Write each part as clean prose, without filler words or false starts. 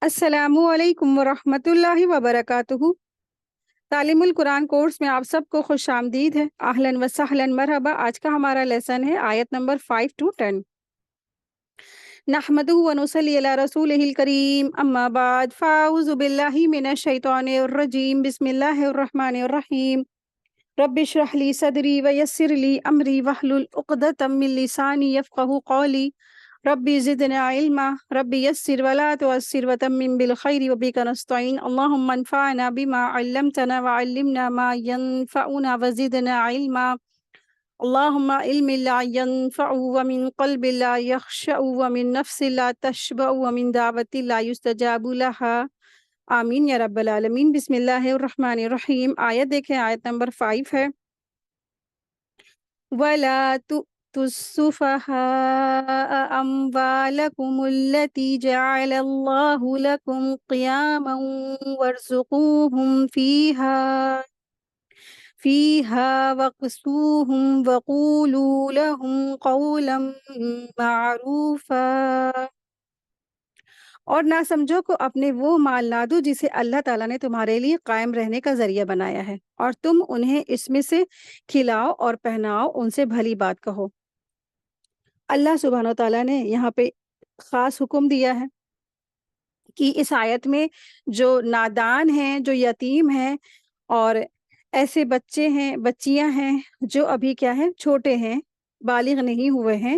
السلام علیکم ورحمۃ اللہ وبرکاتہ۔ تعلیم القرآن کورس میں آپ سب کو خوش آمدید ہے۔ اہلاً و سہلاً مرحبا۔ آج کا ہمارا لیسن ہے آیت نمبر 5 to 10۔ نحمدہ و نصلی علی رسولہ الکریم، اما بعد فاعوذ باللہ من الشیطان الرجیم، بسم اللہ الرحمن الرحیم۔ رب اشرح لی صدری ویسر لی امری واحلل عقدۃ من لسانی یفقہوا قولی۔ ربی زدنا علما ربی یسر ولا تعسر وتمم بالخیر وبک نستعین، اللہم انفعنا بما علمتنا وعلمنا ما ينفعنا وزدنا علما، اللہم علم لا ينفع ومن قلب لا يخشع ومن نفس لا تشبع ومن دعوت لا يستجاب لها، آمین یا رب العالمین۔ بسم اللہ الرحمن الرحیم۔ آیت دیکھیں، آیت نمبر 5 ہے۔ وَلَا تُؤْتُوا السُّفَهَاءَ أَمْوَالَكُمُ الَّتِي جَعَلَ اللَّهُ لَكُمْ قِيَامًا وَارْزُقُوهُمْ فِيهَا وَاكْسُوهُمْ وَقُولُوا لَهُمْ قَوْلًا مَعْرُوفًا۔ اور نہ سمجھو کو اپنے وہ مال نہ دو جسے اللہ تعالیٰ نے تمہارے لیے قائم رہنے کا ذریعہ بنایا ہے، اور تم انہیں اس میں سے کھلاؤ اور پہناؤ، ان سے بھلی بات کہو۔ اللہ سبحانہ و تعالیٰ نے یہاں پہ خاص حکم دیا ہے کہ اس آیت میں جو نادان ہیں، جو یتیم ہیں، اور ایسے بچے ہیں، بچیاں ہیں جو ابھی کیا ہے، چھوٹے ہیں، بالغ نہیں ہوئے ہیں،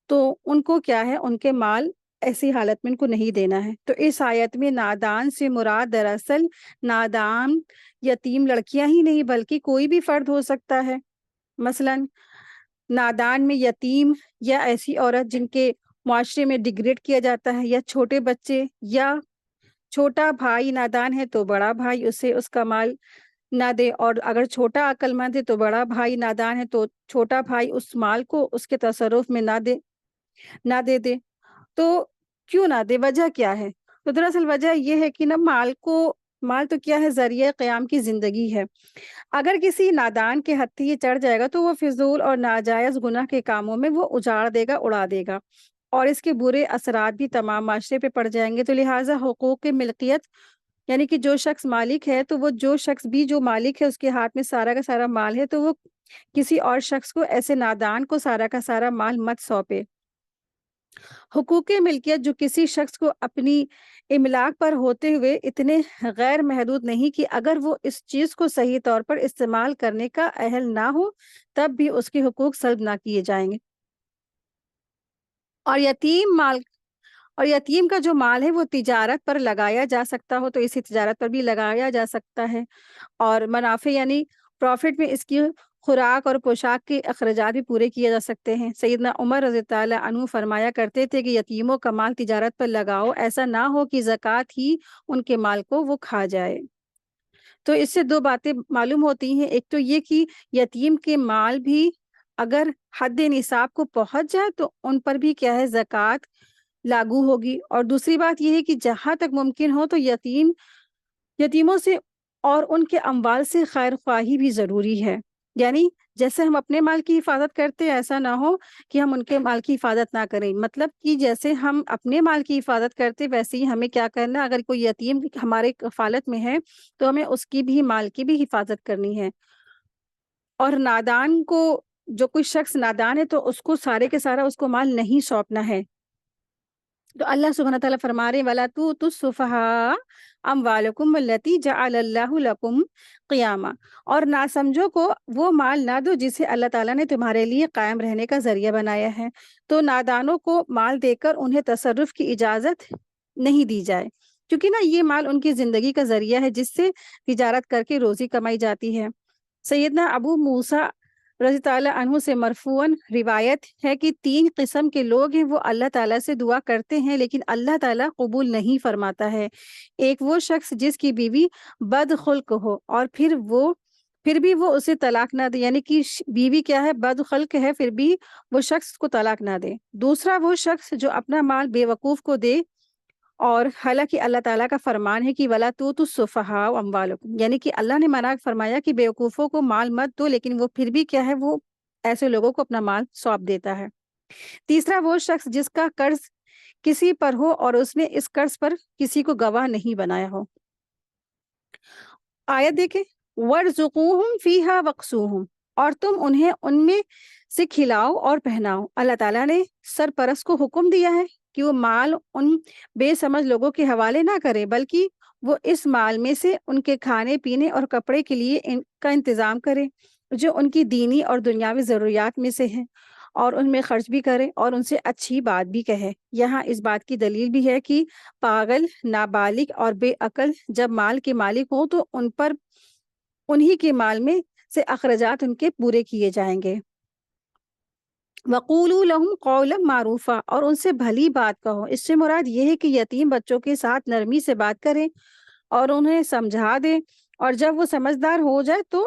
تو ان کو کیا ہے، ان کے مال ایسی حالت میں ان کو نہیں دینا ہے۔ تو اس آیت میں نادان سے مراد دراصل نادان یتیم لڑکیاں ہی نہیں بلکہ کوئی بھی فرد ہو سکتا ہے۔ مثلا نادان میں یتیم یا ایسی عورت جن کے معاشرے میں ڈیگریڈ کیا جاتا ہے، یا چھوٹے بچے، یا چھوٹا بھائی نادان ہے تو بڑا بھائی اسے اس کا مال نہ دے، اور اگر چھوٹا عقل مند ہے تو بڑا بھائی نادان ہے تو چھوٹا بھائی اس مال کو اس کے تصرف میں نہ دے۔ تو کیوں نہ دے؟ وجہ کیا ہے؟ تو دراصل وجہ یہ ہے کہ مال تو کیا ہے، ذریعہ قیام کی زندگی ہے۔ اگر کسی نادان کے ہتھے یہ چڑھ جائے گا تو وہ فضول اور ناجائز گناہ کے کاموں میں وہ اجاڑ دے گا، اڑا دے گا، اور اس کے برے اثرات بھی تمام معاشرے پہ پڑ جائیں گے۔ تو لہٰذا حقوق کی ملکیت، یعنی کہ جو شخص مالک ہے، تو وہ جو شخص بھی جو مالک ہے اس کے ہاتھ میں سارا کا سارا مال ہے، تو وہ کسی اور شخص کو، ایسے نادان کو سارا کا سارا مال مت سونپے۔ حقوق ملکیت جو کسی شخص کو اپنی املاک پر ہوتے ہوئے اتنے غیر محدود نہیں کہ اگر وہ اس چیز کو صحیح طور پر استعمال کرنے کا اہل نہ ہو تب بھی اس کے حقوق سلب نہ کیے جائیں گے۔ اور یتیم کا جو مال ہے وہ تجارت پر لگایا جا سکتا ہو تو اسی تجارت پر بھی لگایا جا سکتا ہے، اور منافع یعنی پروفٹ میں اس کی خوراک اور پوشاک کے اخراجات بھی پورے کیے جا سکتے ہیں۔ سیدنا عمر رضی اللہ عنہ فرمایا کرتے تھے کہ یتیموں کا مال تجارت پر لگاؤ، ایسا نہ ہو کہ زکوٰۃ ہی ان کے مال کو وہ کھا جائے۔ تو اس سے دو باتیں معلوم ہوتی ہیں، ایک تو یہ کہ یتیم کے مال بھی اگر حد نصاب کو پہنچ جائے تو ان پر بھی کیا ہے، زکوٰۃ لاگو ہوگی، اور دوسری بات یہ ہے کہ جہاں تک ممکن ہو تو یتیموں سے اور ان کے اموال سے خیر خواہی بھی ضروری ہے۔ یعنی جیسے ہم اپنے مال کی حفاظت کرتے ہیں ایسا نہ ہو کہ ہم ان کے مال کی حفاظت نہ کریں، مطلب کہ جیسے ہم اپنے مال کی حفاظت کرتے ویسے ہی ہمیں کیا کرنا، اگر کوئی یتیم ہمارے کفالت میں ہے تو ہمیں اس کی بھی، مال کی بھی حفاظت کرنی ہے۔ اور نادان کو، جو کوئی شخص نادان ہے تو اس کو سارے کے سارا اس کو مال نہیں سونپنا ہے۔ تو اللہ سبحانہ تعالیٰ فرما رہے وَلَا تُؤْتُوا السُّفَهَاءَ أَمْوَالَكُمُ الَّتِي جَعَلَ اللَّهُ لَكُمْ قِيَامًا، اور نہ سمجھو کو وہ مال نہ دو جسے اللہ تعالیٰ نے تمہارے لیے قائم رہنے کا ذریعہ بنایا ہے۔ تو نادانوں کو مال دے کر انہیں تصرف کی اجازت نہیں دی جائے، کیونکہ نا یہ مال ان کی زندگی کا ذریعہ ہے جس سے تجارت کر کے روزی کمائی جاتی ہے۔ سیدنا ابو موسیٰ رضی اللہ عنہ سے مرفوعاً روایت ہے کہ 3 قسم کے لوگ ہیں، وہ اللہ تعالیٰ سے دعا کرتے ہیں لیکن اللہ تعالیٰ قبول نہیں فرماتا ہے۔ ایک وہ شخص جس کی بیوی بد خلق ہو اور پھر بھی وہ اسے طلاق نہ دے، یعنی کہ بیوی کیا ہے، بد خلق ہے، پھر بھی وہ شخص کو طلاق نہ دے۔ دوسرا وہ شخص جو اپنا مال بے وقوف کو دے، اور حالانکہ اللہ تعالیٰ کا فرمان ہے کہ وَلَا تُؤْتُوا السُّفَهَاءَ أَمْوَالَكُمْ، یعنی کہ اللہ نے منع فرمایا کہ بیوقوفوں کو مال مت دو، لیکن وہ پھر بھی کیا ہے، وہ ایسے لوگوں کو اپنا مال سونپ دیتا ہے۔ تیسرا وہ شخص جس کا قرض کسی پر ہو اور اس نے اس قرض پر کسی کو گواہ نہیں بنایا ہو۔ آیت دیکھیں، وَارْزُقُوهُمْ فِيهَا وَاقْسُوهُمْ، اور تم انہیں ان میں سے کھلاؤ اور پہناؤ۔ اللہ تعالیٰ نے سرپرست کو حکم دیا ہے کہ وہ مال ان بے سمجھ لوگوں کے حوالے نہ کرے، بلکہ وہ اس مال میں سے ان کے کھانے پینے اور کپڑے کے لیے ان کا انتظام کرے جو ان کی دینی اور دنیاوی ضروریات میں سے ہے، اور ان میں خرچ بھی کرے اور ان سے اچھی بات بھی کہے۔ یہاں اس بات کی دلیل بھی ہے کہ پاگل، نابالغ اور بے عقل جب مال کے مالک ہوں تو ان پر انہی کے مال میں سے اخراجات ان کے پورے کیے جائیں گے۔ وَقُولُوا لَهُمْ قَوْلًا مَعْرُوفًا، اور ان سے بھلی بات کہو۔ اس سے مراد یہ ہے کہ یتیم بچوں کے ساتھ نرمی سے بات کریں اور انہیں سمجھا دیں، اور جب وہ سمجھدار ہو جائے تو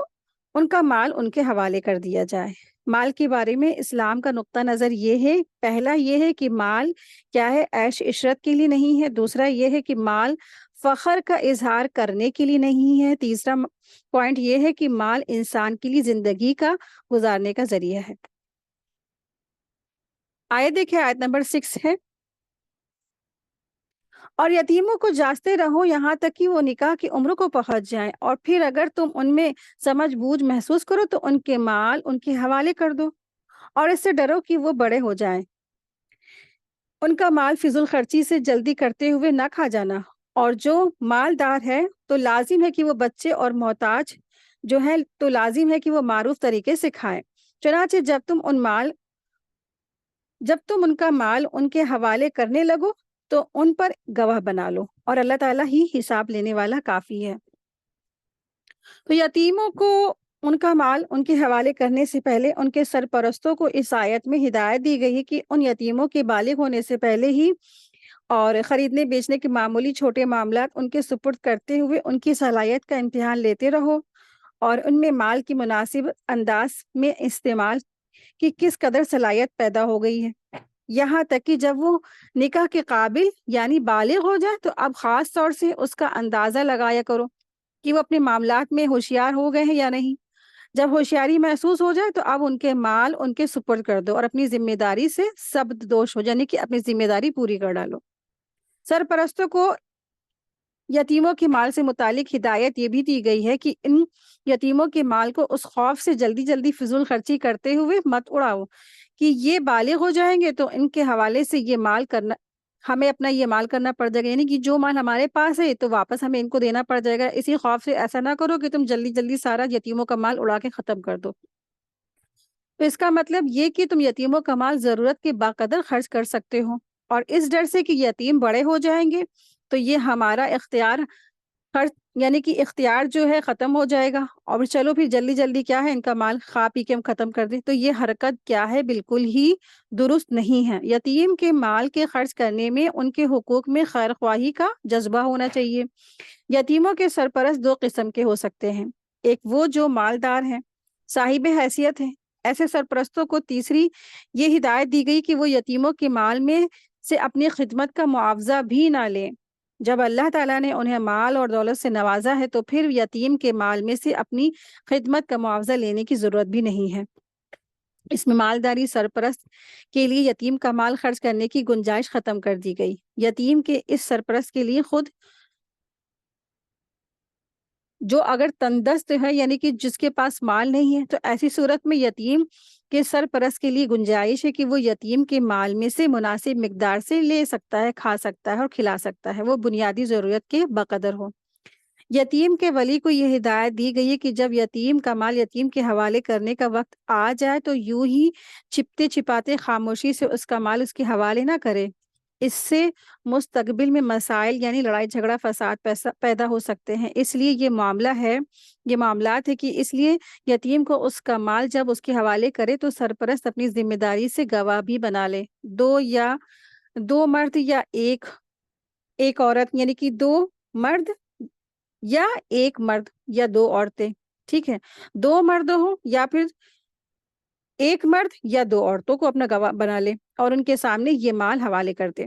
ان کا مال ان کے حوالے کر دیا جائے۔ مال کے بارے میں اسلام کا نقطہ نظر یہ ہے، پہلا یہ ہے کہ مال کیا ہے، عیش عشرت کے لیے نہیں ہے۔ دوسرا یہ ہے کہ مال فخر کا اظہار کرنے کے لیے نہیں ہے۔ تیسرا پوائنٹ یہ ہے کہ مال انسان کے لیے زندگی کا گزارنے کا ذریعہ ہے۔ آیت دیکھیں، آیت نمبر 6 ہے، اور یتیموں کو جانچتے رہو یہاں تک کہ وہ نکاح کی عمر کو پہنچ جائیں، اور پھر اگر تم ان میں سمجھ بوجھ محسوس کرو تو ان کے مال ان کے حوالے کر دو، اور اس سے ڈرو کہ وہ بڑے ہو جائیں۔ ان کا مال فضول خرچی سے جلدی کرتے ہوئے نہ کھا جانا، اور جو مالدار ہے تو لازم ہے کہ وہ بچے اور محتاج جو ہے تو لازم ہے کہ وہ معروف طریقے سے کھائیں۔ چنانچہ جب تم ان کا مال ان کے حوالے کرنے لگو تو ان پر گواہ بنا لو، اور اللہ تعالیٰ ہی حساب لینے والا کافی ہے۔ تو یتیموں کو ان کا مال ان کے حوالے کرنے سے پہلے ان کے سرپرستوں کو اس آیت میں ہدایت دی گئی ہے کہ ان یتیموں کے بالغ ہونے سے پہلے ہی اور خریدنے بیچنے کے معمولی چھوٹے معاملات ان کے سپرد کرتے ہوئے ان کی صلاحیت کا امتحان لیتے رہو، اور ان میں مال کی مناسب انداز میں استعمال کی کس قدر صلاحیت پیدا ہو گئی ہے، یہاں تک کہ جب وہ نکاح کے قابل یعنی بالغ ہو جائے تو اب خاص طور سے اس کا اندازہ لگایا کرو کہ وہ اپنے معاملات میں ہوشیار ہو گئے ہیں یا نہیں۔ جب ہوشیاری محسوس ہو جائے تو اب ان کے مال ان کے سپرد کر دو اور اپنی ذمہ داری سے سبد دوش ہو، یعنی کہ اپنی ذمہ داری پوری کر ڈالو۔ سرپرستوں کو یتیموں کے مال سے متعلق ہدایت یہ بھی دی گئی ہے کہ ان یتیموں کے مال کو اس خوف سے جلدی جلدی فضول خرچی کرتے ہوئے مت اڑاؤ کہ یہ بالغ ہو جائیں گے تو ان کے حوالے سے ہمیں اپنا یہ مال کرنا پڑ جائے گا، یعنی کہ جو مال ہمارے پاس ہے تو واپس ہمیں ان کو دینا پڑ جائے گا۔ اسی خوف سے ایسا نہ کرو کہ تم جلدی جلدی سارا یتیموں کا مال اڑا کے ختم کر دو۔ تو اس کا مطلب یہ کہ تم یتیموں کا مال ضرورت کے باقدر خرچ کر سکتے ہو، اور اس ڈر سے کہ یتیم بڑے ہو جائیں گے تو یہ ہمارا اختیار خرچ یعنی کہ اختیار جو ہے ختم ہو جائے گا، اور چلو پھر جلدی جلدی کیا ہے ان کا مال کھا پی کے ہم ختم کر دیں، تو یہ حرکت کیا ہے، بالکل ہی درست نہیں ہے۔ یتیم کے مال کے خرچ کرنے میں ان کے حقوق میں خیر خواہی کا جذبہ ہونا چاہیے۔ یتیموں کے سرپرست دو قسم کے ہو سکتے ہیں، ایک وہ جو مالدار ہیں، صاحب حیثیت ہیں۔ ایسے سرپرستوں کو تیسری یہ ہدایت دی گئی کہ وہ یتیموں کے مال میں سے اپنی خدمت کا معاوضہ بھی نہ لیں۔ جب اللہ تعالیٰ نے انہیں مال اور دولت سے نوازا ہے تو پھر یتیم کے مال میں سے اپنی خدمت کا معاوضہ لینے کی ضرورت بھی نہیں ہے۔ اس میں مالداری سرپرست کے لیے یتیم کا مال خرچ کرنے کی گنجائش ختم کر دی گئی۔ یتیم کے اس سرپرست کے لیے خود جو اگر تندرست ہے یعنی کہ جس کے پاس مال نہیں ہے تو ایسی صورت میں یتیم کے سرپرست کے لیے گنجائش ہے کہ وہ یتیم کے مال میں سے مناسب مقدار سے لے سکتا ہے، کھا سکتا ہے اور کھلا سکتا ہے، وہ بنیادی ضرورت کے بقدر ہو۔ یتیم کے ولی کو یہ ہدایت دی گئی ہے کہ جب یتیم کا مال یتیم کے حوالے کرنے کا وقت آ جائے تو یوں ہی چھپتے چھپاتے خاموشی سے اس کا مال اس کے حوالے نہ کرے، اس سے مستقبل میں مسائل یعنی لڑائی جھگڑا فساد پیدا ہو سکتے ہیں۔ اس لیے یہ معاملات ہے کہ اس لیے یتیم کو اس کا مال جب اس کے حوالے کرے تو سرپرست اپنی ذمہ داری سے گواہ بھی بنا لے، دو مرد یا ایک عورت، یعنی کہ دو مرد یا ایک مرد یا دو عورتیں، ٹھیک ہے، دو مرد ہوں یا پھر ایک مرد یا دو عورتوں کو اپنا گواہ بنا لے اور ان کے سامنے یہ مال حوالے کر دے۔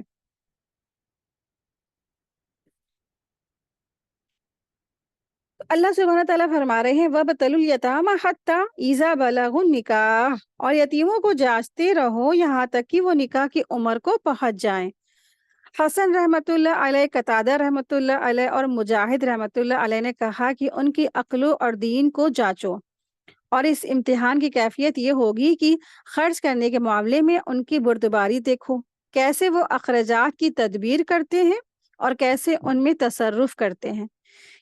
اللہ سبحانہ تعالیٰ فرما رہے ہیں وَابْتَلُوا الْيَتَامَىٰ حَتَّىٰ إِذَا بَلَغُوا النِّكَاحَ، اور یتیموں کو جانچتے رہو یہاں تک کہ وہ نکاح کی عمر کو پہنچ جائیں۔ حسن رحمۃ اللہ علیہ، قتادہ رحمۃ اللہ علیہ اور مجاہد رحمۃ اللہ علیہ نے کہا کہ ان کی عقل اور دین کو جانچو، اور اس امتحان کی کیفیت یہ ہوگی کہ خرچ کرنے کے معاملے میں ان کی بردباری دیکھو، کیسے وہ اخراجات کی تدبیر کرتے ہیں اور کیسے ان میں تصرف کرتے ہیں۔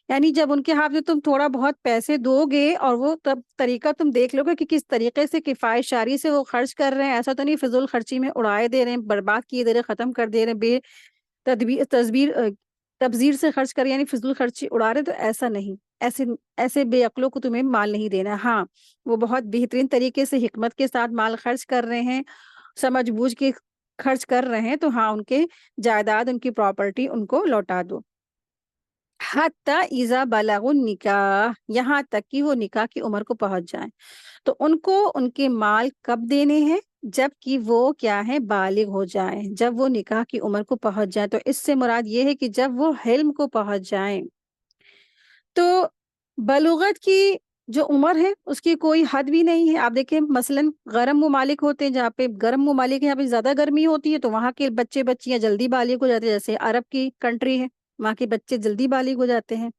یعنی جب ان کے ہاتھ میں تم تھوڑا بہت پیسے دو گے اور وہ تب طریقہ تم دیکھ لو گے کہ کس طریقے سے کفایت شاری سے وہ خرچ کر رہے ہیں، ایسا تو نہیں فضول خرچی میں اڑائے دے رہے ہیں، برباد کیے دے رہے ہیں، ختم کر دے رہے ہیں، بے تدبیر تبذیر سے خرچ کر یعنی فضول خرچی اڑا رہے، تو ایسا نہیں، ایسے ایسے بے عقلوں کو تمہیں مال نہیں دینا۔ ہاں، وہ بہت بہترین طریقے سے حکمت کے ساتھ مال خرچ کر رہے ہیں، سمجھ بوجھ کے خرچ کر رہے ہیں، تو ہاں ان کے جائیداد، ان کی پراپرٹی ان کو لوٹا دو۔ حتی اذا بلغ النکاح، یہاں تک کہ وہ نکاح کی عمر کو پہنچ جائیں، تو ان کو ان کے مال کب دینے ہیں؟ جب کہ وہ کیا ہے، بالغ ہو جائیں، جب وہ نکاح کی عمر کو پہنچ جائیں۔ تو اس سے مراد یہ ہے کہ جب وہ حلم کو پہنچ جائیں۔ تو بلوغت کی جو عمر ہے اس کی کوئی حد بھی نہیں ہے۔ آپ دیکھیں مثلاً گرم ممالک ہوتے ہیں، جہاں پہ گرم ممالک ہیں، یہاں پہ زیادہ گرمی ہوتی ہے، تو وہاں کے بچے بچیاں جلدی بالغ ہو جاتے ہیں، جیسے عرب کی کنٹری ہے، وہاں کے بچے جلدی بالغ ہو جاتے ہیں۔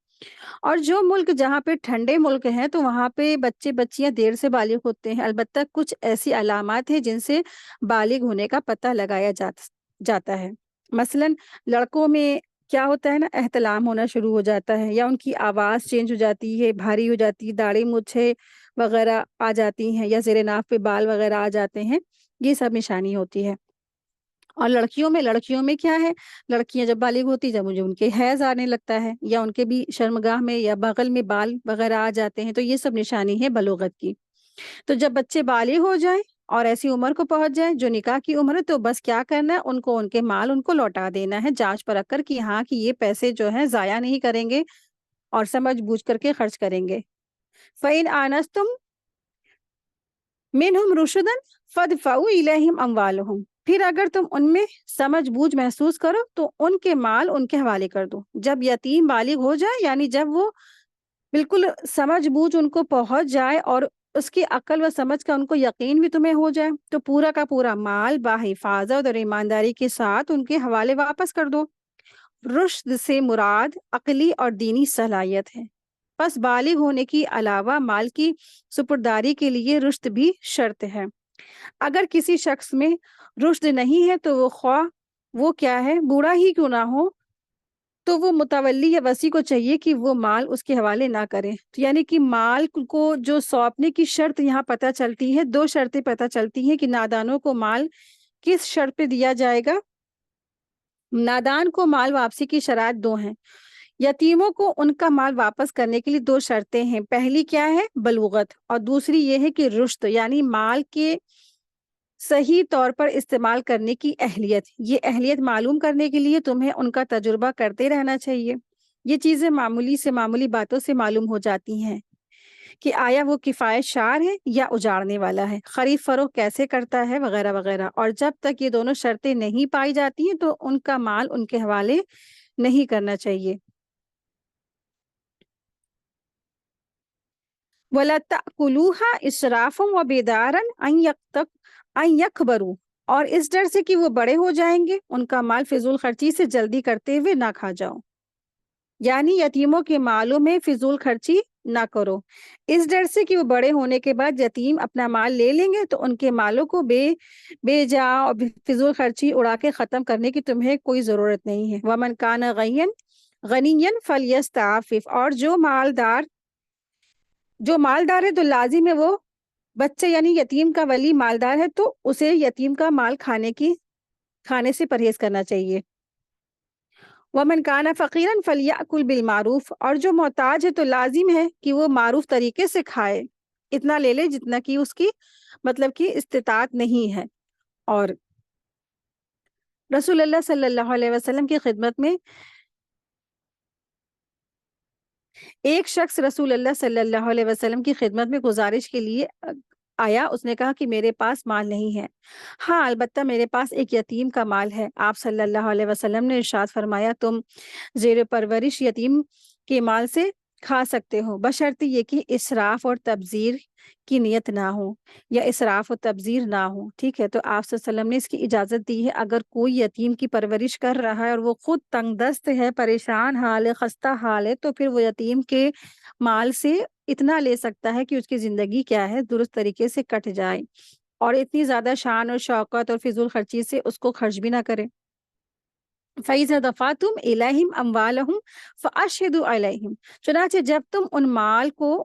اور جو ملک جہاں پہ ٹھنڈے ملک ہیں، تو وہاں پہ بچے بچیاں دیر سے بالغ ہوتے ہیں۔ البتہ کچھ ایسی علامات ہیں جن سے بالغ ہونے کا پتہ لگایا جاتا ہے۔ مثلاً لڑکوں میں کیا ہوتا ہے نا، احتلام ہونا شروع ہو جاتا ہے، یا ان کی آواز چینج ہو جاتی ہے، بھاری ہو جاتی ہے، داڑھی مونچھیں وغیرہ آ جاتی ہیں، یا زیر ناف پہ بال وغیرہ آ جاتے ہیں، یہ سب نشانی ہوتی ہے۔ اور لڑکیوں میں کیا ہے، لڑکیاں جب بالغ ہوتی جب مجھے ان کے حیض آنے لگتا ہے، یا ان کے بھی شرمگاہ میں یا بغل میں بال وغیرہ آ جاتے ہیں، تو یہ سب نشانی ہے بلوغت کی۔ تو جب بچے بالغ ہو جائیں اور ایسی عمر کو پہنچ جائیں جو نکاح کی عمر ہے، تو بس کیا کرنا ہے، ان کو ان کے مال ان کو لوٹا دینا ہے، جانچ پرکھ کر کہ ہاں کہ یہ پیسے جو ہیں ضائع نہیں کریں گے اور سمجھ بوجھ کر کے خرچ کریں گے۔ فَإِنْ آنَسْتُمْ مِنْهُمْ رُشْدًا فَادْفَعُوا إِلَيْهِمْ أَمْوَالَهُمْ، پھر اگر تم ان میں سمجھ بوجھ محسوس کرو تو ان کے مال ان کے حوالے کر دو۔ جب یتیم بالغ ہو جائے، یعنی جب وہ بالکل سمجھ بوجھ ان کو پہنچ جائے اور اس کی عقل و سمجھ کا ان کو یقین بھی تمہیں ہو جائے، تو پورا کا پورا مال باحفاظت اور ایمانداری کے ساتھ ان کے حوالے واپس کر دو۔ رشد سے مراد عقلی اور دینی صلاحیت ہے۔ پس بالغ ہونے کی علاوہ مال کی سپرداری کے لیے رشد بھی شرط ہے۔ اگر کسی شخص میں رشد نہیں ہے تو وہ خواہ وہ کیا ہے، بوڑھا ہی کیوں نہ ہو، تو وہ متولی یا وصی کو چاہیے کہ وہ مال اس کے حوالے نہ کرے۔ تو یعنی کہ مال کو جو سونپنے کی شرط یہاں پتہ چلتی ہے، دو شرطیں پتہ چلتی ہیں کہ نادانوں کو مال کس شرط پہ دیا جائے گا۔ نادان کو مال واپسی کی شرائط دو ہیں۔ یتیموں کو ان کا مال واپس کرنے کے لیے دو شرطیں ہیں۔ پہلی کیا ہے، بلوغت، اور دوسری یہ ہے کہ رشد، یعنی مال کے صحیح طور پر استعمال کرنے کی اہلیت۔ یہ اہلیت معلوم کرنے کے لیے تمہیں ان کا تجربہ کرتے رہنا چاہیے۔ یہ چیزیں معمولی سے معمولی باتوں سے معلوم ہو جاتی ہیں کہ آیا وہ کفایت شار ہے یا اجاڑنے والا ہے، خرید فروخت کیسے کرتا ہے، وغیرہ وغیرہ۔ اور جب تک یہ دونوں شرطیں نہیں پائی جاتی ہیں تو ان کا مال ان کے حوالے نہیں کرنا چاہیے۔ وَلَا تَأْكُلُوهَا إِسْرَافًا وَبِدَارًا أَن يَكْبَرُوا، اور اس ڈر سے کہ وہ بڑے ہو جائیں گے ان کا مال فضول خرچی سے جلدی کرتے ہوئے نہ کھا جاؤ۔ یعنی یتیموں کے مالوں میں فضول خرچی نہ کرو، اس ڈر سے کہ وہ بڑے ہونے کے بعد یتیم اپنا مال لے لیں گے، تو ان کے مالوں کو بے جا اور فضول خرچی اڑا کے ختم کرنے کی تمہیں کوئی ضرورت نہیں ہے۔ وَمَنْ كَانَ غَنِيًّا فَلْيَسْتَعْفِفْ، اور جو مالدار ہے تو لازم ہے وہ بچے یعنی یتیم کا ولی مالدار ہے تو اسے یتیم کا مال کھانے سے پرہیز کرنا چاہیے۔ وَمَنْ كَانَ فَقِيرًا فَلْيَأْكُلْ بِالْمَعْرُوفِ، اور جو محتاج ہے تو لازم ہے کہ وہ معروف طریقے سے کھائے، اتنا لے لے جتنا کہ اس کی مطلب کہ استطاعت نہیں ہے۔ اور رسول اللہ صلی اللہ علیہ وسلم کی خدمت میں ایک شخص رسول اللہ صلی اللہ علیہ وسلم کی خدمت میں گزارش کے لیے آیا۔ اس نے کہا کہ میرے پاس مال نہیں ہے، ہاں البتہ میرے پاس ایک یتیم کا مال ہے۔ آپ صلی اللہ علیہ وسلم نے ارشاد فرمایا، تم زیر پرورش یتیم کے مال سے کھا سکتے ہو، بشرطِ یہ کہ اسراف اور تبذیر کی نیت نہ ہو یا اسراف و تبذیر نہ ہو، ٹھیک ہے؟ تو آپ صلی اللہ علیہ وسلم نے اس کی اجازت دی ہے، اگر کوئی یتیم کی پرورش کر رہا ہے اور وہ خود تنگ دست ہے، پریشان حال ہے، خستہ حال ہے، تو پھر وہ یتیم کے مال سے اتنا لے سکتا ہے کہ اس کی زندگی کیا ہے درست طریقے سے کٹ جائے، اور اتنی زیادہ شان اور شوکت اور فضول خرچی سے اس کو خرچ بھی نہ کرے۔ فَإِذَا دَفَعْتُمْ إِلَيْهِمْ أَمْوَالَهُمْ فَأَشْهِدُوا عَلَيْهِمْ، چنانچہ جب تم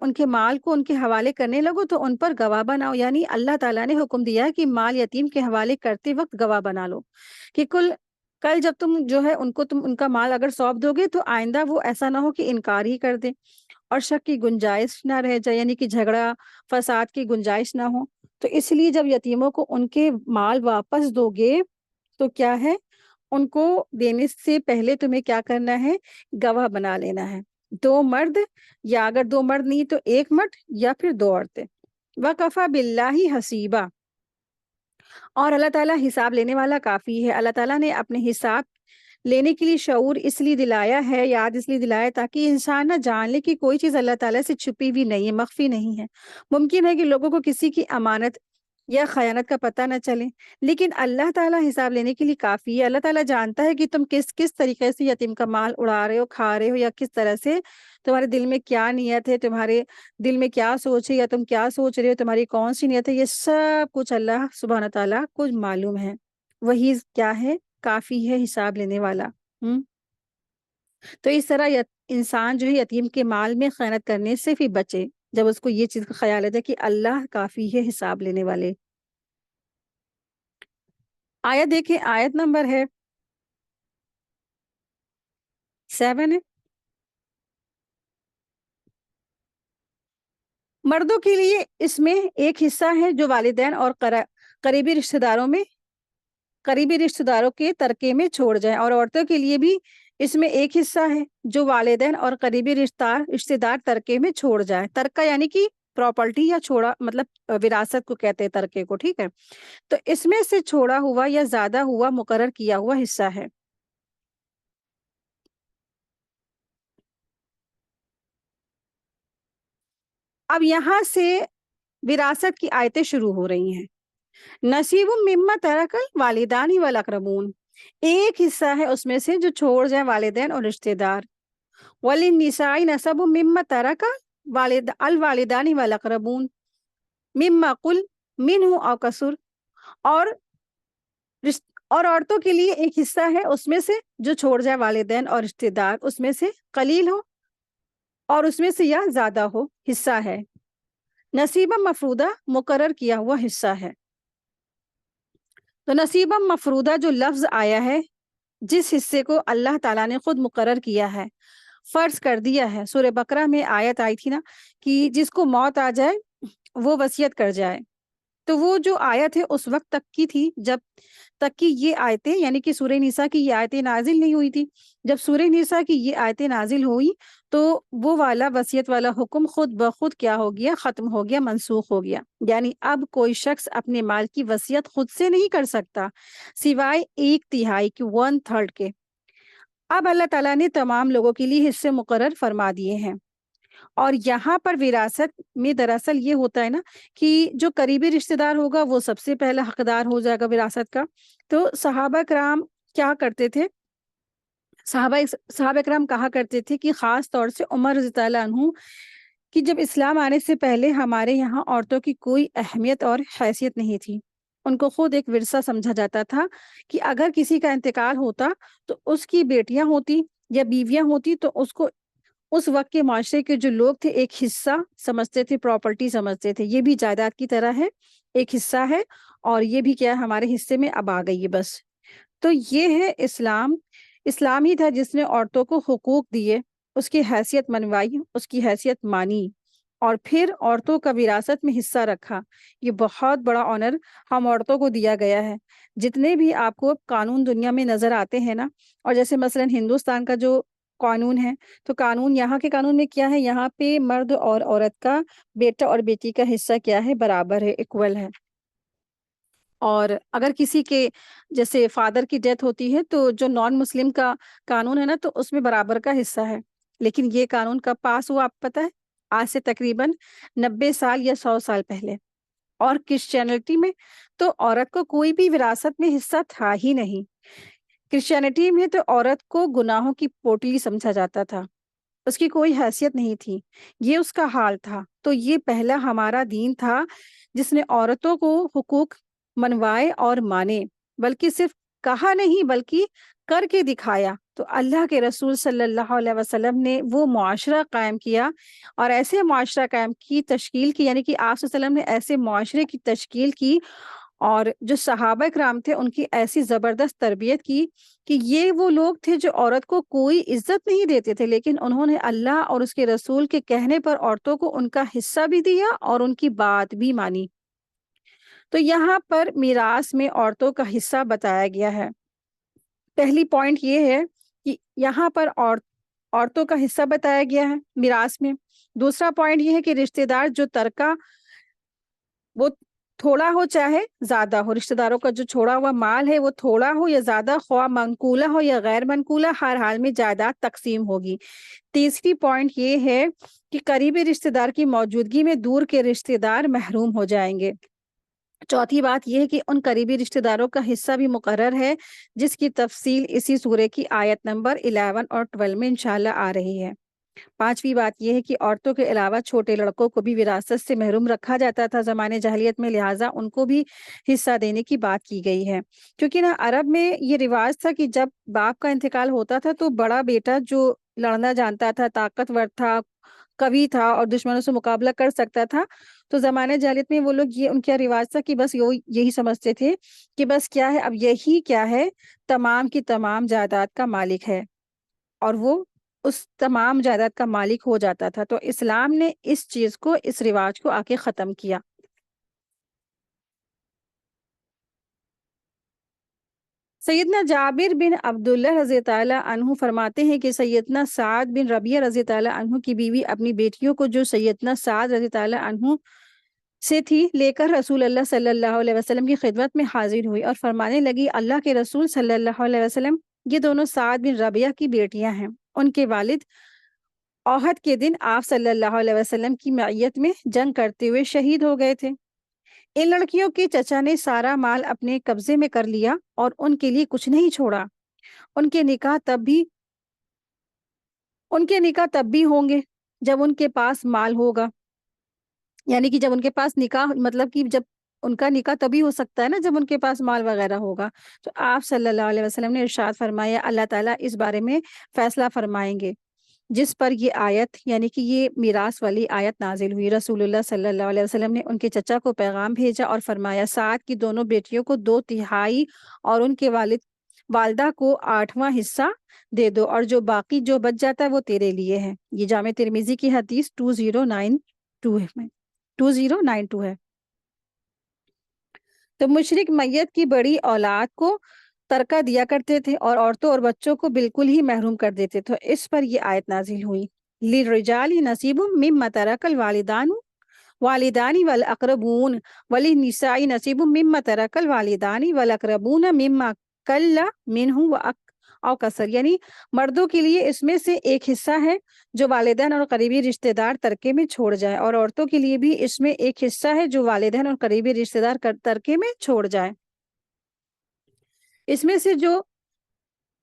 ان کے مال کو ان کے حوالے کرنے لگو تو ان پر گواہ بناؤ، یعنی اللہ تعالیٰ نے حکم دیا ہے کہ مال یتیم کے حوالے کرتے وقت گواہ بنا لو، کہ کل جب تم جو ہے تم ان کا مال اگر سونپ دو گے تو آئندہ وہ ایسا نہ ہو کہ انکار ہی کر دے اور شک کی گنجائش نہ رہ جائے، یعنی کہ جھگڑا فساد کی گنجائش نہ ہو۔ تو اس لیے جب یتیموں کو ان کے مال واپس دو گے تو کیا ہے، ان کو دینے سے پہلے تمہیں کیا کرنا ہے، گواہ بنا لینا ہے، دو مرد، یا اگر دو مرد نہیں تو ایک مرد یا پھر دو عورتیں۔ وَكَفَى بِاللَّهِ حَسِيبًا، اور اللہ تعالیٰ حساب لینے والا کافی ہے۔ اللہ تعالیٰ نے اپنے حساب لینے کے لیے شعور اس لیے دلایا ہے، یاد اس لیے دلایا تاکہ انسان نہ جان لے کہ کوئی چیز اللہ تعالیٰ سے چھپی ہوئی نہیں ہے، مخفی نہیں ہے۔ ممکن ہے کہ لوگوں کو کسی کی امانت یا خیانت کا پتہ نہ چلے، لیکن اللہ تعالیٰ حساب لینے کے لیے کافی ہے۔ اللہ تعالیٰ جانتا ہے کہ تم کس طریقے سے یتیم کا مال اڑا رہے ہو، کھا رہے ہو، یا کس طرح سے تمہارے دل میں کیا نیت ہے، تمہارے دل میں کیا سوچ ہے، یا تم کیا سوچ رہے ہو، تمہاری کون سی نیت ہے، یہ سب کچھ اللہ سبحانہ تعالیٰ کو معلوم ہے۔ وہی کیا ہے، کافی ہے حساب لینے والا۔ ہم تو اس طرح انسان جو ہے یتیم کے مال میں خیانت کرنے سے بھی بچے، جب اس کو یہ چیز کا خیال ہے کہ اللہ کافی ہے حساب لینے والے۔ آیت دیکھیں، آیت نمبر ہے 7 ہے۔ مردوں کے لیے اس میں ایک حصہ ہے جو والدین اور قریبی رشتہ داروں کے ترکے میں چھوڑ جائیں، اور عورتوں کے لیے بھی اس میں ایک حصہ ہے جو والدین اور قریبی رشتہ دار ترکے میں چھوڑ جائیں۔ ترکہ یعنی کہ پراپرٹی یا چھوڑا، مطلب وراثت کو کہتے ہیں ترکے کو، ٹھیک ہے؟ تو اس میں سے چھوڑا ہوا یا زیادہ ہوا مقرر کیا ہوا حصہ ہے۔ اب یہاں سے وراثت کی آیتیں شروع ہو رہی ہیں۔ نصیب مما ترک الوالدان والاقربون، ایک حصہ ہے اس میں سے جو چھوڑ جائیں والدین اور رشتہ دار۔ وللنساء نصب مما ترک الوالدان والاقربون مما قل منہ او کسر، اور اور عورتوں کے لیے ایک حصہ ہے اس میں سے جو چھوڑ جائے والدین اور رشتہ دار، اس میں سے قلیل ہو اور اس میں سے یا زیادہ ہو، حصہ ہے۔ نصیبہ مفروضہ مقرر کیا ہوا حصہ ہے۔ تو نصیبہ مفروضہ جو لفظ آیا ہے، جس حصے کو اللہ تعالیٰ نے خود مقرر کیا ہے، فرض کر دیا ہے۔ سورہ بقرہ میں آیت آئی تھی نا کہ جس کو موت آ جائے وہ وصیت کر جائے، تو وہ جو آیت ہے اس وقت تک کی تھی جب تک کہ یہ آیتیں، یعنی کہ سورہ نساء کی یہ آیتیں نازل نہیں ہوئی تھی۔ جب سورہ نساء کی یہ آیتیں نازل ہوئی تو وہ والا وصیت والا حکم خود بخود کیا ہو گیا، ختم ہو گیا، منسوخ ہو گیا۔ یعنی اب کوئی شخص اپنے مال کی وصیت خود سے نہیں کر سکتا سوائے 1/3 کی، 1/3 کے۔ اب اللہ تعالیٰ نے تمام لوگوں کے لیے حصے مقرر فرما دیے ہیں، اور یہاں پر وراثت میں دراصل یہ ہوتا ہے نا کہ جو قریبی رشتہ دار ہوگا وہ سب سے پہلا حقدار ہو جائے گا وراثت کا۔ تو صحابہ کرام کیا کرتے تھے، صحابہ کرام کہا کرتے تھے کہ خاص طور سے عمر رضی اللہ عنہ، کہ جب اسلام آنے سے پہلے ہمارے یہاں عورتوں کی کوئی اہمیت اور حیثیت نہیں تھی، ان کو خود ایک ورثہ سمجھا جاتا تھا کہ اگر کسی کا انتقال ہوتا تو اس کی بیٹیاں ہوتی یا بیویاں ہوتی تو اس کو اس وقت کے معاشرے کے جو لوگ تھے ایک حصہ سمجھتے تھے، پراپرٹی سمجھتے تھے، یہ بھی جائیداد کی طرح ہے، ایک حصہ ہے، اور یہ بھی کیا ہے ہمارے حصے میں اب آ گئی ہے بس۔ تو یہ ہے اسلام۔ اسلام ہی تھا جس نے عورتوں کو حقوق دیے، اس کی حیثیت منوائی، اس کی حیثیت مانی، اور پھر عورتوں کا وراثت میں حصہ رکھا۔ یہ بہت بڑا آنر ہم عورتوں کو دیا گیا ہے۔ جتنے بھی آپ کو قانون دنیا میں نظر آتے ہیں نا، اور جیسے مثلا ہندوستان کا جو قانون ہے، تو قانون یہاں کے قانون میں کیا ہے، یہاں پہ مرد اور عورت کا، بیٹا اور بیٹی کا حصہ کیا ہے، برابر ہے، ایکول ہے۔ اور اگر کسی کے جیسے فادر کی ڈیتھ ہوتی ہے تو جو نان مسلم کا قانون ہے نا، تو اس میں برابر کا حصہ ہے۔ لیکن یہ قانون کب پاس ہوا آپ پتہ ہے؟ آج سے تقریباً 90 سال یا 100 سال پہلے۔ اور کرسچینٹی میں تو عورت کو کوئی بھی وراثت میں حصہ تھا ہی نہیں۔ کرسچینٹی میں تو عورت کو گناہوں کی پوٹلی سمجھا جاتا تھا، اس کی کوئی حیثیت نہیں تھی، یہ اس کا حال تھا۔ تو یہ پہلا ہمارا دین تھا جس نے عورتوں کو حقوق منوائے اور مانے، بلکہ صرف کہا نہیں بلکہ کر کے دکھایا۔ تو اللہ کے رسول صلی اللہ علیہ وسلم نے وہ معاشرہ قائم کیا اور ایسے معاشرہ قائم کی تشکیل کی، یعنی کہ آپ صلی اللہ علیہ وسلم نے ایسے معاشرے کی تشکیل کی، اور جو صحابہ کرام تھے ان کی ایسی زبردست تربیت کی کہ یہ وہ لوگ تھے جو عورت کو کوئی عزت نہیں دیتے تھے، لیکن انہوں نے اللہ اور اس کے رسول کے کہنے پر عورتوں کو ان کا حصہ بھی دیا اور ان کی بات بھی مانی۔ تو یہاں پر میراث میں عورتوں کا حصہ بتایا گیا ہے۔ پہلی پوائنٹ یہ ہے کہ یہاں پر عورتوں کا حصہ بتایا گیا ہے میراث میں۔ دوسرا پوائنٹ یہ ہے کہ رشتہ دار جو ترکہ وہ تھوڑا ہو چاہے زیادہ ہو، رشتہ داروں کا جو چھوڑا ہوا مال ہے وہ تھوڑا ہو یا زیادہ، خواہ منقولہ ہو یا غیر منقولہ، ہر حال میں جائیداد تقسیم ہوگی۔ تیسری پوائنٹ یہ ہے کہ قریبی رشتہ دار کی موجودگی میں دور کے رشتہ دار محروم ہو جائیں گے۔ چوتھی بات یہ ہے کہ ان قریبی رشتہ داروں کا حصہ بھی مقرر ہے، جس کی تفصیل اسی سورہ کی آیت نمبر 11 اور 12 میں انشاءاللہ آ رہی ہے۔ پانچویں بات یہ ہے کہ عورتوں کے علاوہ چھوٹے لڑکوں کو بھی وراثت سے محروم رکھا جاتا تھا زمانے جاہلیت میں، لہٰذا ان کو بھی حصہ دینے کی بات کی گئی ہے۔ کیونکہ نا عرب میں یہ رواج تھا کہ جب باپ کا انتقال ہوتا تھا تو بڑا بیٹا جو لڑنا جانتا تھا، طاقتور تھا، قوی تھا اور دشمنوں سے مقابلہ کر سکتا تھا، تو زمانے جاہلیت میں وہ لوگ یہ ان کا رواج تھا کہ بس یہی سمجھتے تھے کہ بس کیا ہے، اب یہی کیا ہے، تمام کی تمام جائیداد کا مالک ہے، اور وہ اس تمام جائیداد کا مالک ہو جاتا تھا۔ تو اسلام نے اس چیز کو، اس رواج کو آ کے ختم کیا۔ سیدنا جابر بن عبداللہ رضی تعالیٰ عنہ فرماتے ہیں کہ سیدنا سعد بن ربیعہ رضی تعالیٰ عنہ کی بیوی اپنی بیٹیوں کو جو سیدنا سعد رضی تعالیٰ عنہ سے تھی لے کر رسول اللہ صلی اللہ علیہ وسلم کی خدمت میں حاضر ہوئی اور فرمانے لگی، اللہ کے رسول صلی اللہ علیہ وسلم، یہ دونوں سعد بن ربیعہ کی بیٹیاں ہیں، ان کے والد احد کے دن آپ صلی اللہ علیہ وسلم کی معیت میں جنگ کرتے ہوئے شہید ہو گئے تھے۔ ان لڑکیوں کے چچا نے سارا مال اپنے قبضے میں کر لیا اور ان کے لیے کچھ نہیں چھوڑا۔ ان کے نکاح تب بھی ہوں گے جب ان کے پاس مال ہوگا، یعنی کہ جب ان کے پاس نکاح، مطلب کہ جب ان کا نکاح تبھی ہو سکتا ہے نا جب ان کے پاس مال وغیرہ ہوگا۔ تو آپ صلی اللہ علیہ وسلم نے ارشاد فرمایا، اللہ تعالیٰ اس بارے میں فیصلہ فرمائیں گے، جس پر یہ آیت، یعنی کہ یہ میراث والی آیت نازل ہوئی۔ رسول اللہ صلی اللہ علیہ وسلم نے ان کے چچا کو پیغام بھیجا اور فرمایا، سعد کی دونوں بیٹیوں کو 2/3 اور ان کے والدہ کو 8واں حصہ دے دو، اور جو باقی جو بچ جاتا ہے وہ تیرے لیے ہے۔ یہ جامع ترمذی کی حدیث 2092 ہے۔ تو مشرک میت کی بڑی اولاد کو ترکہ دیا کرتے تھے اور عورتوں اور بچوں کو بالکل ہی محروم کر دیتے تھے۔ اس پر یہ آیت نازل ہوئی، للرجال نصیب مما ترک الوالدان والاقربون وللنساء نصیب مما ترک الوالدان والاقربون مما قل منہ او کثر، یعنی مردوں کے لیے اس میں سے ایک حصہ ہے جو والدین اور قریبی رشتہ دار ترکے میں چھوڑ جائے، اور عورتوں کے لیے بھی اس میں ایک حصہ ہے جو والدین اور قریبی رشتہ دار ترکے میں چھوڑ جائے۔ اس میں سے جو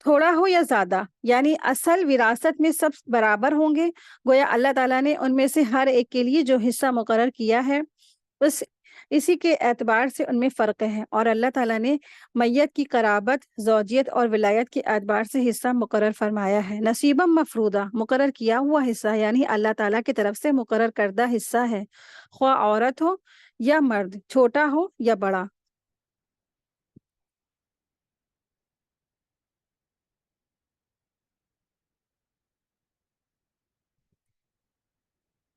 تھوڑا ہو یا زیادہ، یعنی اصل وراثت میں سب برابر ہوں گے، گویا اللہ تعالیٰ نے ان میں سے ہر ایک کے لیے جو حصہ مقرر کیا ہے بس اسی کے اعتبار سے ان میں فرق ہے، اور اللہ تعالیٰ نے میت کی قرابت، زوجیت اور ولایت کے اعتبار سے حصہ مقرر فرمایا ہے۔ نصیبا مفروضہ، مقرر کیا ہوا حصہ، یعنی اللہ تعالیٰ کی طرف سے مقرر کردہ حصہ ہے، خواہ عورت ہو یا مرد، چھوٹا ہو یا بڑا۔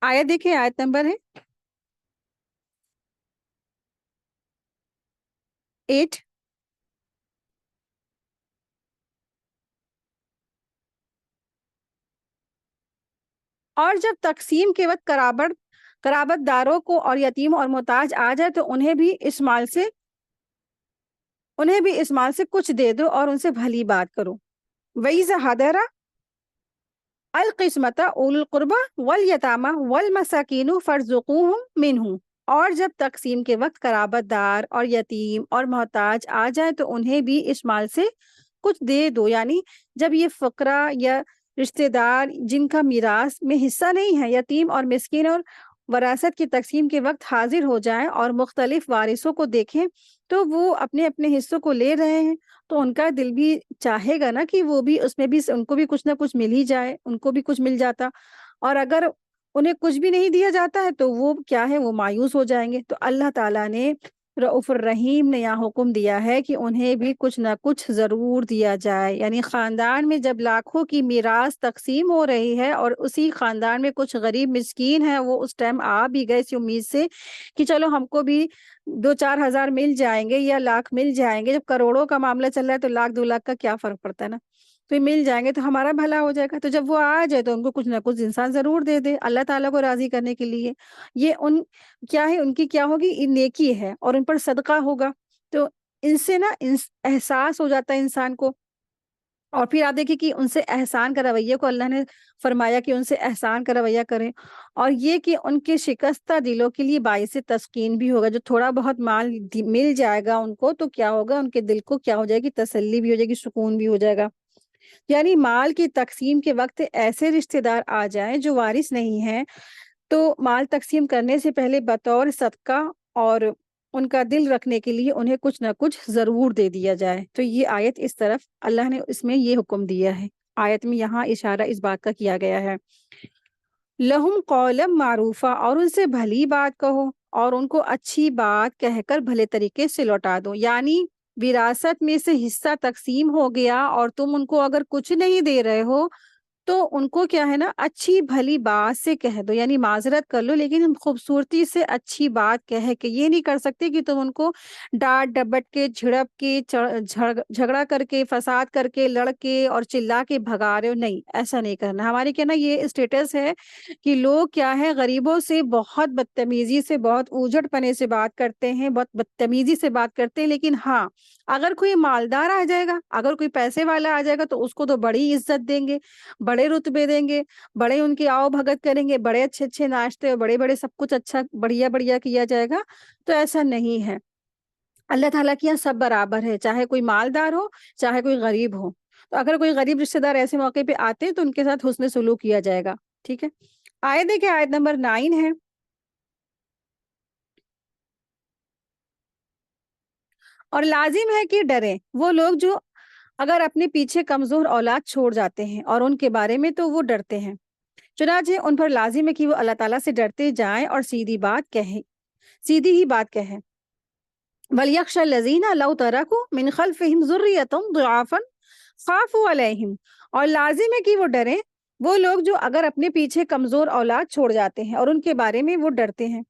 آیت دیکھیں، آیت نمبر ہے 8۔ اور جب تقسیم کے وقت قرابت داروں کو اور یتیم اور محتاج آ جائے تو انہیں بھی اس مال سے کچھ دے دو اور ان سے بھلی بات کرو۔ وَإِذَا حَضَرَ القسمۃ اول القربہ والیتامى والمساکین فارزقوہم منہ، اور جب تقسیم کے وقت قرابت دار اور یتیم اور محتاج آ جائے تو انہیں بھی اس مال سے کچھ دے دو، یعنی جب یہ فقراء یا رشتہ دار جن کا میراث میں حصہ نہیں ہے، یتیم اور مسکین اور وراثت کی تقسیم کے وقت حاضر ہو جائیں اور مختلف وارثوں کو دیکھیں تو وہ اپنے اپنے حصوں کو لے رہے ہیں، تو ان کا دل بھی چاہے گا نا کہ وہ بھی اس میں بھی ان کو بھی کچھ نہ کچھ مل ہی جائے، ان کو بھی کچھ مل جاتا، اور اگر انہیں کچھ بھی نہیں دیا جاتا ہے تو وہ کیا ہے، وہ مایوس ہو جائیں گے۔ تو اللہ تعالیٰ نے رؤوف الرحیم نے یہاں حکم دیا ہے کہ انہیں بھی کچھ نہ کچھ ضرور دیا جائے، یعنی خاندان میں جب لاکھوں کی میراث تقسیم ہو رہی ہے اور اسی خاندان میں کچھ غریب مسکین ہیں، وہ اس ٹائم آ بھی گئے اسی امید سے کہ چلو ہم کو بھی 2-4 ہزار مل جائیں گے یا لاکھ مل جائیں گے، جب کروڑوں کا معاملہ چل رہا ہے تو لاکھ 2 لاکھ کا کیا فرق پڑتا ہے نا، تو یہ مل جائیں گے تو ہمارا بھلا ہو جائے گا۔ تو جب وہ آ جائے تو ان کو کچھ نہ کچھ انسان ضرور دے دے اللہ تعالیٰ کو راضی کرنے کے لیے، یہ ان کیا ہے، ان کی کیا ہوگی، یہ نیکی ہے اور ان پر صدقہ ہوگا، تو ان سے نا احساس ہو جاتا ہے انسان کو۔ اور پھر آپ دیکھیں کہ ان سے احسان کا رویہ کو اللہ نے فرمایا کہ ان سے احسان کا رویہ کریں، اور یہ کہ ان کے شکستہ دلوں کے لیے باعث تسکین بھی ہوگا، جو تھوڑا بہت مال مل جائے گا ان کو تو کیا ہوگا، ان کے دل کو کیا ہو جائے گی، تسلی بھی ہو جائے گی، سکون بھی ہو جائے گا۔ یعنی مال کی تقسیم کے وقت ایسے رشتہ دار آ جائیں جو وارث نہیں ہیں تو مال تقسیم کرنے سے پہلے بطور صدقہ اور ان کا دل رکھنے کے لیے انہیں کچھ نہ کچھ ضرور دے دیا جائے۔ تو یہ آیت اس طرف اللہ نے اس میں یہ حکم دیا ہے، آیت میں یہاں اشارہ اس بات کا کیا گیا ہے۔ لہم قولا معروفا، اور ان سے بھلی بات کہو اور ان کو اچھی بات کہہ کر بھلے طریقے سے لوٹا دو، یعنی وراثت میں سے حصہ تقسیم ہو گیا اور تم ان کو اگر کچھ نہیں دے رہے ہو تو ان کو کیا ہے نا، اچھی بھلی بات سے کہہ دو، یعنی معذرت کر لو لیکن خوبصورتی سے اچھی بات کہہ کے، یہ نہیں کر سکتے کہ تم ان کو ڈانٹ ڈپٹ کے جھڑپ کے جھگڑا کر کے فساد کر کے لڑ کے اور چلا کے بھگا رہے ہو، نہیں ایسا نہیں کرنا۔ ہمارے کیا نا یہ اسٹیٹس ہے کہ لوگ کیا ہے، غریبوں سے بہت بدتمیزی سے، بہت اوجھٹ پنے سے بات کرتے ہیں، بہت بدتمیزی سے بات کرتے ہیں، لیکن ہاں اگر کوئی مالدار آ جائے گا، اگر کوئی پیسے والا آ جائے گا تو اس کو تو بڑی عزت دیں گے، بڑے رتبے دیں گے، بڑے ان کی آؤ بھگت کریں گے، بڑے اچھے اچھے ناشتے اور بڑے بڑے سب کچھ اچھا بڑھیا بڑھیا کیا جائے گا۔ تو ایسا نہیں ہے، اللہ تعالیٰ کے یہاں سب برابر ہے، چاہے کوئی مالدار ہو چاہے کوئی غریب ہو، تو اگر کوئی غریب رشتہ دار ایسے موقع پہ آتے ہیں تو ان کے ساتھ حسن سلوک کیا جائے گا، ٹھیک ہے۔ آیت دیکھیں، آیت نمبر 9 ہے، اور لازم ہے کہ ڈریں وہ لوگ جو اگر اپنے پیچھے کمزور اولاد چھوڑ جاتے ہیں، اور ان کے بارے میں تو وہ ڈرتے ہیں، چنانچہ ان پر لازم ہے کہ وہ اللہ تعالیٰ سے ڈرتے جائیں اور سیدھی ہی بات کہیں۔ وَلْيَخْشَ الَّذِينَ لَوْ تَرَكُوا مِنْ خَلْفِهِمْ ذُرِّيَّةً ضِعَافًا خَافُوا عَلَيْهِمْ، اور لازم ہے کہ وہ ڈریں وہ لوگ جو اگر اپنے پیچھے کمزور اولاد چھوڑ جاتے ہیں اور ان کے بارے میں وہ ڈرتے ہیں۔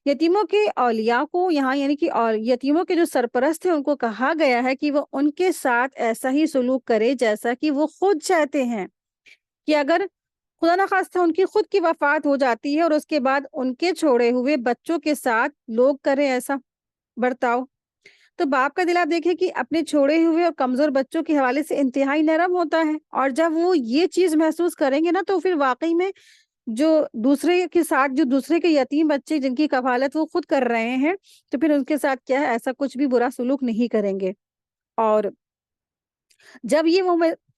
یتیموں کے اولیاء کو یہاں یعنی کہ یتیموں کے جو سرپرست ہیں ان کو کہا گیا ہے کہ وہ ان کے ساتھ ایسا ہی سلوک کرے جیسا کہ وہ خود چاہتے ہیں، کہ اگر خدا نخواستہ ان کی خود کی وفات ہو جاتی ہے اور اس کے بعد ان کے چھوڑے ہوئے بچوں کے ساتھ لوگ کریں ایسا برتاؤ، تو باپ کا دل آپ دیکھیں کہ اپنے چھوڑے ہوئے اور کمزور بچوں کے حوالے سے انتہائی نرم ہوتا ہے، اور جب وہ یہ چیز محسوس کریں گے نا تو پھر واقعی میں جو دوسرے کے ساتھ جو دوسرے کے یتیم بچے جن کی کفالت وہ خود کر رہے ہیں تو پھر ان کے ساتھ کیا ہے، ایسا کچھ بھی برا سلوک نہیں کریں گے۔ اور جب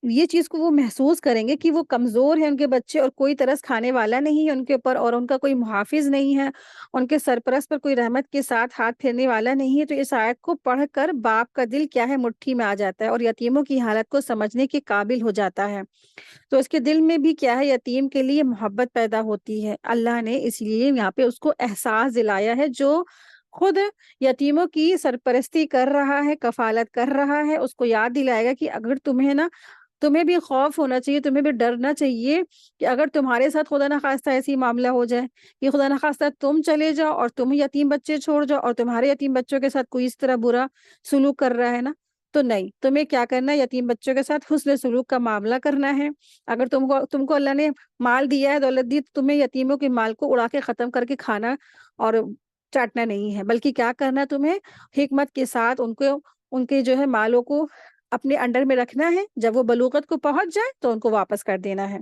یہ چیز کو وہ محسوس کریں گے کہ وہ کمزور ہیں ان کے بچے اور کوئی ترس کھانے والا نہیں ہے ان کے اوپر اور ان کا کوئی محافظ نہیں ہے، ان کے سرپرست پر کوئی رحمت کے ساتھ ہاتھ پھیرنے والا نہیں ہے، تو اس آیت کو پڑھ کر باپ کا دل کیا ہے، مٹھی میں آ جاتا ہے اور یتیموں کی حالت کو سمجھنے کے قابل ہو جاتا ہے، تو اس کے دل میں بھی کیا ہے، یتیم کے لیے محبت پیدا ہوتی ہے۔ اللہ نے اس لیے یہاں پہ اس کو احساس دلایا ہے، جو خود یتیموں کی سرپرستی کر رہا ہے، کفالت کر رہا ہے، اس کو یاد دلائے گا کہ اگر تمہیں بھی خوف ہونا چاہیے، تمہیں بھی ڈرنا چاہیے کہ اگر تمہارے ساتھ خدا نخواستہ ایسی معاملہ ہو جائے کہ خدا نخواستہ تم چلے جاؤ اور تم یتیم بچے چھوڑ جاؤ اور تمہارے یتیم بچوں کے ساتھ کوئی اس طرح برا سلوک کر رہا ہے نا، تو نہیں، تمہیں کیا کرنا ہے، یتیم بچوں کے ساتھ حسن سلوک کا معاملہ کرنا ہے۔ اگر تم کو اللہ نے مال دیا ہے، دولت دی، تو تمہیں یتیموں کے مال کو اڑا کے ختم کر کے کھانا اور چاٹنا نہیں ہے، بلکہ کیا کرنا ہے، تمہیں حکمت کے ساتھ ان کے جو ہے مالوں کو اپنے انڈر میں رکھنا ہے، جب وہ بلوغت کو پہنچ جائے تو ان کو واپس کر دینا ہے۔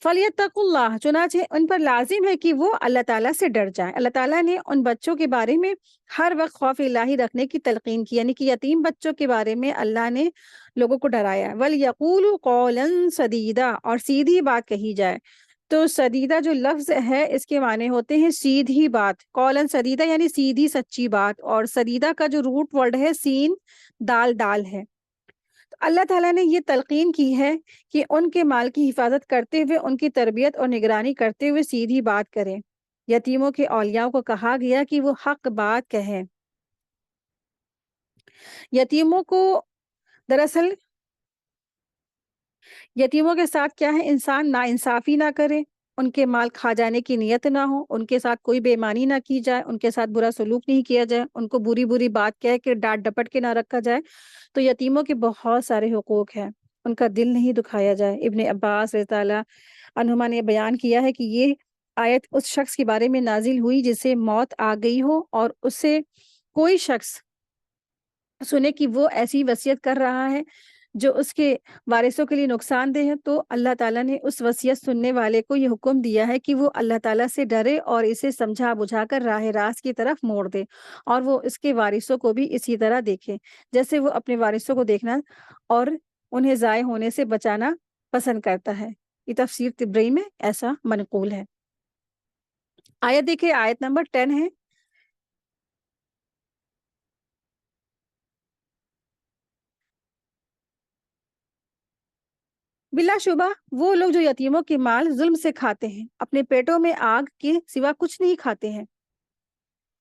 فَلْيَتَّقُوا اللَّهَ، چنانچہ ان پر لازم ہے کہ وہ اللہ تعالیٰ سے ڈر جائیں۔ اللہ تعالیٰ نے ان بچوں کے بارے میں ہر وقت خوف الہی رکھنے کی تلقین کی، یعنی کہ یتیم بچوں کے بارے میں اللہ نے لوگوں کو ڈرایا ہے۔ وَلْيَقُولُوا قَوْلًا سَدِيدًا، اور سیدھی بات کہی جائے۔ تو سدیدہ جو لفظ ہے اس کے معنی ہوتے ہیں سیدھی بات، قولاً سدیدہ یعنی سیدھی سچی بات، اور سدیدہ کا جو روٹ ورڈ ہے سین دال ڈال ہے۔ تو اللہ تعالیٰ نے یہ تلقین کی ہے کہ ان کے مال کی حفاظت کرتے ہوئے، ان کی تربیت اور نگرانی کرتے ہوئے سیدھی بات کریں۔ یتیموں کے اولیاء کو کہا گیا کہ وہ حق بات کہیں۔ یتیموں کو دراصل یتیموں کے ساتھ کیا ہے، انسان ناانصافی نہ کرے، ان کے مال کھا جانے کی نیت نہ ہو، ان کے ساتھ کوئی بے ایمانی نہ کی جائے، ان کے ساتھ برا سلوک نہیں کیا جائے، ان کو بری بری بات کہہ کے ڈانٹ ڈپٹ کے نہ رکھا جائے۔ تو یتیموں کے بہت سارے حقوق ہیں، ان کا دل نہیں دکھایا جائے۔ ابن عباس رضی اللہ عنہما نے بیان کیا ہے کہ یہ آیت اس شخص کے بارے میں نازل ہوئی جسے موت آ گئی ہو اور اسے کوئی شخص سنے کہ وہ ایسی وصیت کر رہا ہے جو اس کے وارثوں کے لیے نقصان دہ ہے، تو اللہ تعالیٰ نے اس وصیت سننے والے کو یہ حکم دیا ہے کہ وہ اللہ تعالیٰ سے ڈرے اور اسے سمجھا بجھا کر راہ راست کی طرف موڑ دے، اور وہ اس کے وارثوں کو بھی اسی طرح دیکھے جیسے وہ اپنے وارثوں کو دیکھنا اور انہیں ضائع ہونے سے بچانا پسند کرتا ہے۔ یہ تفسیر طبری میں ایسا منقول ہے۔ آیت دیکھیں، آیت نمبر 10 ہے۔ بلا شبہ وہ لوگ جو یتیموں کے مال ظلم سے کھاتے ہیں، اپنے پیٹوں میں آگ کے سوا کچھ نہیں کھاتے ہیں،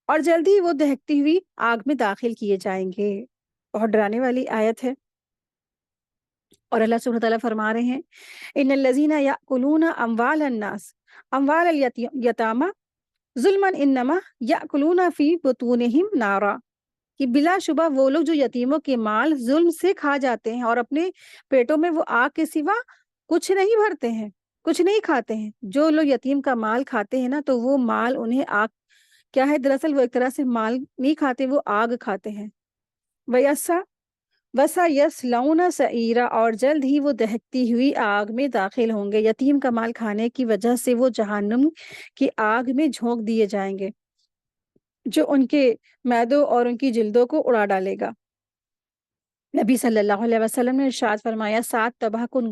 اور جلد ہی وہ دہکتی ہوئی آگ میں داخل کیے جائیں گے۔ بہت ڈرانے والی آیت ہے، اور اللہ سبحانہ تعالیٰ فرما رہے ہیں ان الذین یأکلون اموال الناس اموال الیتامى ظلما انما یأکلون فی بطونہم نارا، کہ بلا شبہ وہ لوگ جو یتیموں کے مال ظلم سے کھا جاتے ہیں اور اپنے پیٹوں میں وہ آگ کے سوا کچھ نہیں بھرتے ہیں، کچھ نہیں کھاتے ہیں۔ جو لوگ یتیم کا مال کھاتے ہیں نا، تو وہ مال انہیں آگ کیا ہے، دراصل وہ ایک طرح سے مال نہیں کھاتے، وہ آگ کھاتے ہیں۔ وَسَا يَصْلَوْنَ سَعِيرًا، اور جلد ہی وہ دہکتی ہوئی آگ میں داخل ہوں گے۔ یتیم کا مال کھانے کی وجہ سے وہ جہنم کی آگ میں جھونک دیے جائیں گے، جو ان کے معدوں اور ان کی جلدوں کو اڑا ڈالے گا۔ نبی صلی اللہ علیہ وسلم نے ارشاد فرمایا، 7 تباہ کن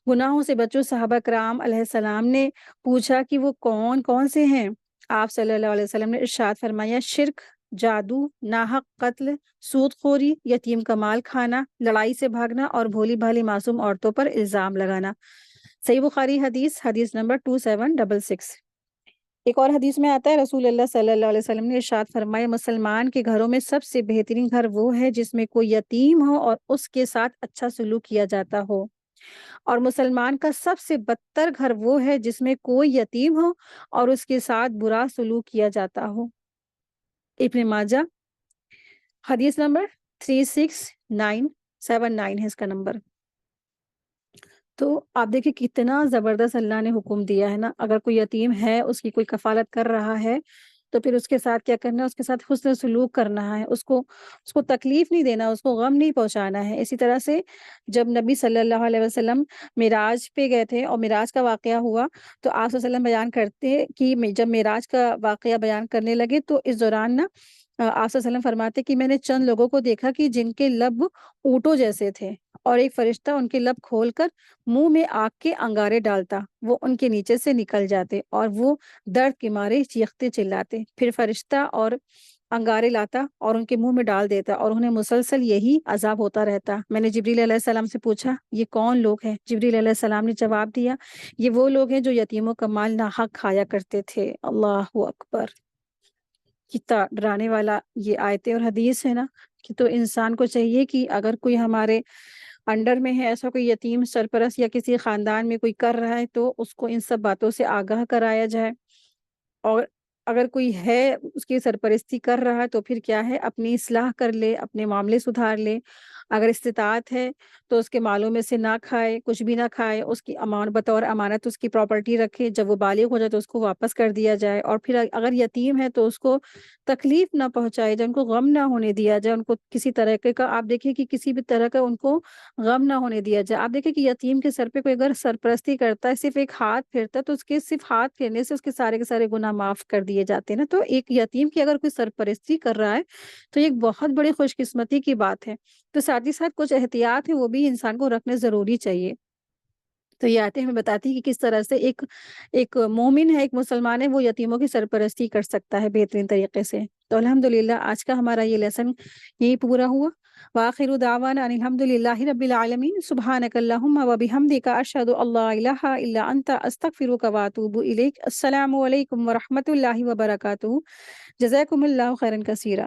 گناہوں سے بچو۔ صحابہ کرام علیہ السلام نے پوچھا کہ وہ کون کون سے ہیں؟ آپ صلی اللہ علیہ وسلم نے ارشاد فرمایا، شرک، جادو، ناحق قتل، سود خوری، یتیم کا مال کھانا، لڑائی سے بھاگنا، اور بھولی بھالی معصوم عورتوں پر الزام لگانا۔ صحیح بخاری حدیث، حدیث نمبر 2766۔ ایک اور حدیث میں آتا ہے، رسول اللہ صلی اللہ علیہ وسلم نے ارشاد فرمایا، مسلمان کے گھروں میں سب سے بہترین گھر وہ ہے جس میں کوئی یتیم ہو اور اس کے ساتھ اچھا سلوک کیا جاتا ہو، اور مسلمان کا سب سے بدتر گھر وہ ہے جس میں کوئی یتیم ہو اور اس کے ساتھ برا سلوک کیا جاتا ہو۔ ابن ماجہ حدیث نمبر 36979 ہے اس کا نمبر۔ تو آپ دیکھیں کتنا زبردست اللہ نے حکم دیا ہے نا، اگر کوئی یتیم ہے، اس کی کوئی کفالت کر رہا ہے، تو پھر اس کے ساتھ کیا کرنا ہے، اس کے ساتھ حسن سلوک کرنا ہے، اس کو تکلیف نہیں دینا، اس کو غم نہیں پہنچانا ہے۔ اسی طرح سے جب نبی صلی اللہ علیہ وسلم معراج پہ گئے تھے اور معراج کا واقعہ ہوا، تو آپ صلی اللہ علیہ وسلم بیان کرتے کہ جب معراج کا واقعہ بیان کرنے لگے تو اس دوران نا آپ صلی اللہ علیہ وسلم فرماتے کہ میں نے چند لوگوں کو دیکھا کہ جن کے لب اونٹوں جیسے تھے، اور ایک فرشتہ ان کے لب کھول کر منہ میں آگ کے انگارے ڈالتا، وہ ان کے نیچے سے نکل جاتے اور وہ درد کے مارے چیختے چلاتے، پھر فرشتہ اور انگارے لاتا اور ان کے منہ میں ڈال دیتا، اور انہیں مسلسل یہی عذاب ہوتا رہتا۔ میں نے جبریل علیہ السلام سے پوچھا، یہ کون لوگ ہیں؟ جبریل علیہ السلام نے جواب دیا، یہ وہ لوگ ہیں جو یتیموں کا مال ناحق کھایا کرتے تھے۔ اللہ اکبر! کتنا ڈرانے والا یہ آیتیں اور حدیث ہے نا، کہ تو انسان کو چاہیے کہ اگر کوئی ہمارے انڈر میں ہے، ایسا کوئی یتیم سرپرست یا کسی خاندان میں کوئی کر رہا ہے، تو اس کو ان سب باتوں سے آگاہ کرایا جائے، اور اگر کوئی ہے اس کی سرپرستی کر رہا ہے تو پھر کیا ہے، اپنی اصلاح کر لے، اپنے معاملے سدھار لے، اگر استطاعت ہے تو اس کے مالوں میں سے نہ کھائے، کچھ بھی نہ کھائے، اس کی بطور امانت اس کی پراپرٹی رکھے، جب وہ بالغ ہو جائے تو اس کو واپس کر دیا جائے، اور پھر اگر یتیم ہے تو اس کو تکلیف نہ پہنچائے جائے، ان کو غم نہ ہونے دیا جائے، ان کو کسی طرح کا آپ دیکھیں کہ کسی بھی طرح کا ان کو غم نہ ہونے دیا جائے۔ آپ دیکھیں کہ یتیم کے سر پہ کوئی اگر سرپرستی کرتا ہے، صرف ایک ہاتھ پھیرتا ہے، تو اس کے صرف ہاتھ پھیرنے سے اس کے سارے کے سارے گناہ معاف کر دیے جاتے ہیں نا۔ تو ایک یتیم کی اگر کوئی سرپرستی کر رہا ہے تو یہ ایک بہت بڑی خوش قسمتی کی بات ہے۔ تو ساتھ ہی ساتھ کچھ احتیاط ہیں وہ بھی انسان کو رکھنے ضروری چاہیے۔ تو یہ آیتیں ہمیں بتاتی ہیں کہ کس طرح سے ایک مومن ہے، ایک مسلمان ہے، وہ یتیموں کی سرپرستی کر سکتا ہے بہترین طریقے سے۔ تو الحمدللہ آج کا ہمارا یہ لیسن یہی پورا ہوا۔ وآخر دعوانا ان الحمدللہ رب العالمین، سبحانک اللہم و بحمدک، اشہد ان لا الہ الا انت، استغفرک و اتوب الیک۔ السلام علیکم و رحمۃ اللہ وبرکاتہ۔ جزاکم اللہ خیرا کثیرا۔